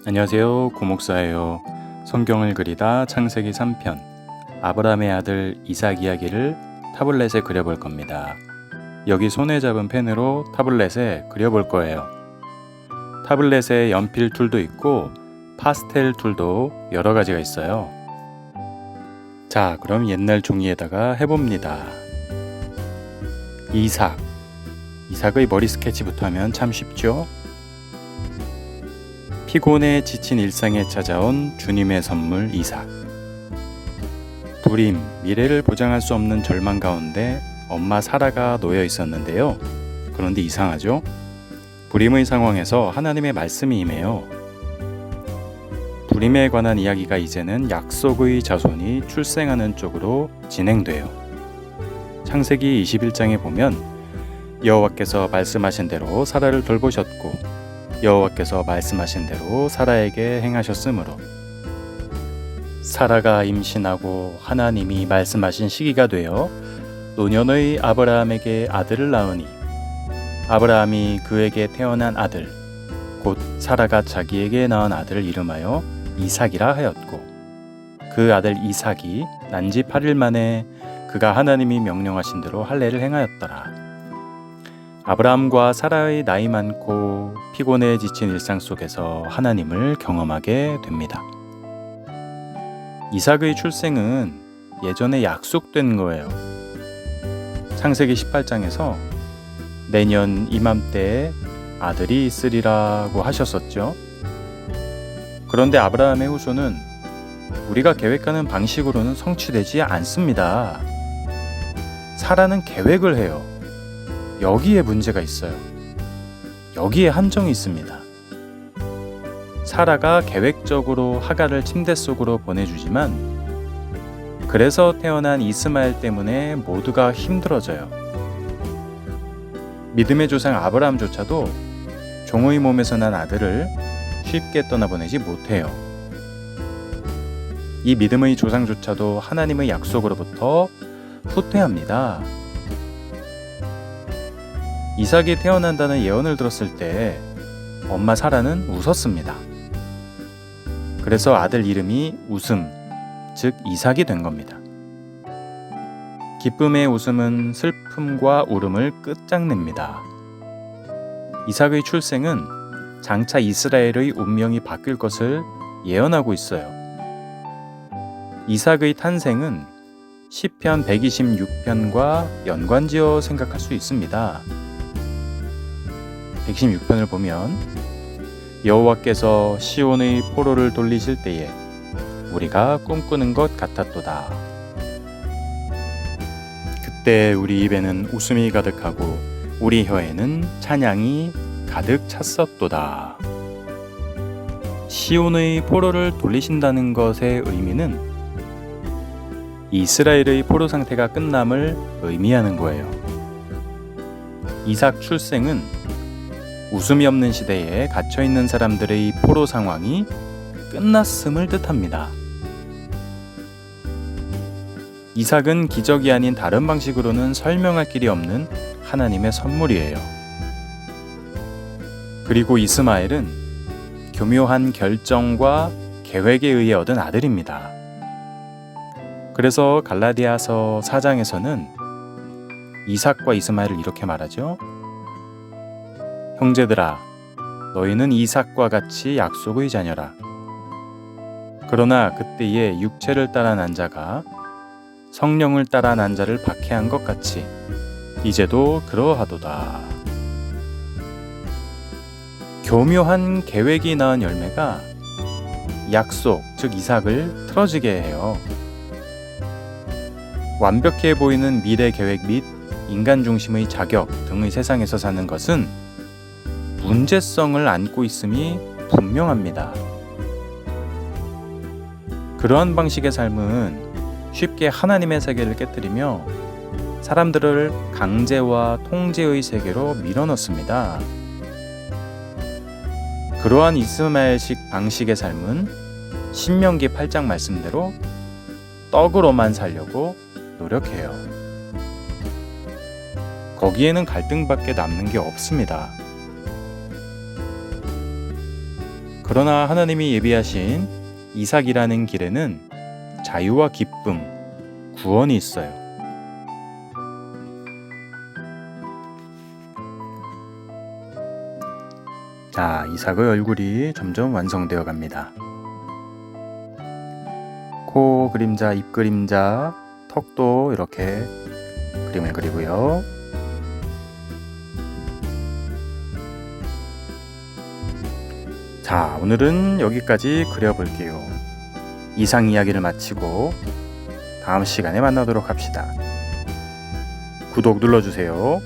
안녕하세요. 고목사예요. 성경을 그리다 창세기 3편 아브라함의 아들 이삭 이야기를 타블렛에 그려볼 겁니다. 여기 손에 잡은 펜으로 타블렛에 그려볼 거예요. 타블렛에 연필 툴도 있고 파스텔 툴도 여러 가지가 있어요. 자, 그럼 옛날 종이에다가 해봅니다. 이삭의 머리 스케치부터 하면 참 쉽죠? 피곤에 지친 일상에 찾아온 주님의 선물 이삭. 불임, 미래를 보장할 수 없는 절망 가운데 엄마 사라가 놓여 있었는데요. 그런데 이상하죠? 불임의 상황에서 하나님의 말씀이 임해요. 불임에 관한 이야기가 이제는 약속의 자손이 출생하는 쪽으로 진행돼요. 창세기 21장에 보면 여호와께서 말씀하신 대로 사라를 돌보셨고 여호와께서 말씀하신 대로 사라에게 행하셨으므로 사라가 임신하고 하나님이 말씀하신 시기가 되어 노년의 아브라함에게 아들을 낳으니 아브라함이 그에게 태어난 아들 곧 사라가 자기에게 낳은 아들을 이름하여 이삭이라 하였고 그 아들 이삭이 난지 8일 만에 그가 하나님이 명령하신 대로 할례를 행하였더라. 아브라함과 사라의 나이 많고 피곤에 지친 일상 속에서 하나님을 경험하게 됩니다. 이삭의 출생은 예전에 약속된 거예요. 창세기 18장에서 내년 이맘때에 아들이 있으리라고 하셨었죠. 그런데 아브라함의 후손은 우리가 계획하는 방식으로는 성취되지 않습니다. 사라는 계획을 해요. 여기에 문제가 있어요. 여기에 함정이 있습니다. 사라가 계획적으로 하갈을 침대 속으로 보내주지만 그래서 태어난 이스마엘 때문에 모두가 힘들어져요. 믿음의 조상 아브라함조차도 종의 몸에서 난 아들을 쉽게 떠나보내지 못해요. 이 믿음의 조상조차도 하나님의 약속으로부터 후퇴합니다. 이삭이 태어난다는 예언을 들었을 때 엄마 사라는 웃었습니다. 그래서 아들 이름이 웃음, 즉 이삭이 된 겁니다. 기쁨의 웃음은 슬픔과 울음을 끝장냅니다. 이삭의 출생은 장차 이스라엘의 운명이 바뀔 것을 예언하고 있어요. 이삭의 탄생은 시편 126편과 연관지어 생각할 수 있습니다. 116편을 보면 여호와께서 시온의 포로를 돌리실 때에 우리가 꿈꾸는 것 같았도다. 그때 우리 입에는 웃음이 가득하고 우리 혀에는 찬양이 가득 찼었도다. 시온의 포로를 돌리신다는 것의 의미는 이스라엘의 포로 상태가 끝남을 의미하는 거예요. 이삭 출생은 웃음이 없는 시대에 갇혀있는 사람들의 포로 상황이 끝났음을 뜻합니다. 이삭은 기적이 아닌 다른 방식으로는 설명할 길이 없는 하나님의 선물이에요. 그리고 이스마엘은 교묘한 결정과 계획에 의해 얻은 아들입니다. 그래서 갈라디아서 4장에서는 이삭과 이스마엘을 이렇게 말하죠. 형제들아, 너희는 이삭과 같이 약속의 자녀라. 그러나 그때에 육체를 따라 난 자가 성령을 따라 난 자를 박해한 것 같이 이제도 그러하도다. 교묘한 계획이 낳은 열매가 약속, 즉 이삭을 틀어지게 해요. 완벽해 보이는 미래 계획 및 인간 중심의 자격 등의 세상에서 사는 것은 문제성을 안고 있음이 분명합니다. 그러한 방식의 삶은 쉽게 하나님의 세계를 깨뜨리며 사람들을 강제와 통제의 세계로 밀어넣습니다. 그러한 이스마엘식 방식의 삶은 신명기 8장 말씀대로 떡으로만 살려고 노력해요. 거기에는 갈등밖에 남는 게 없습니다. 그러나 하나님이 예비하신 이삭이라는 길에는 자유와 기쁨, 구원이 있어요. 자, 이삭의 얼굴이 점점 완성되어 갑니다. 코 그림자, 입 그림자, 턱도 이렇게 그림을 그리고요. 자, 오늘은 여기까지 그려볼게요. 이상 이야기를 마치고 다음 시간에 만나도록 합시다. 구독 눌러주세요.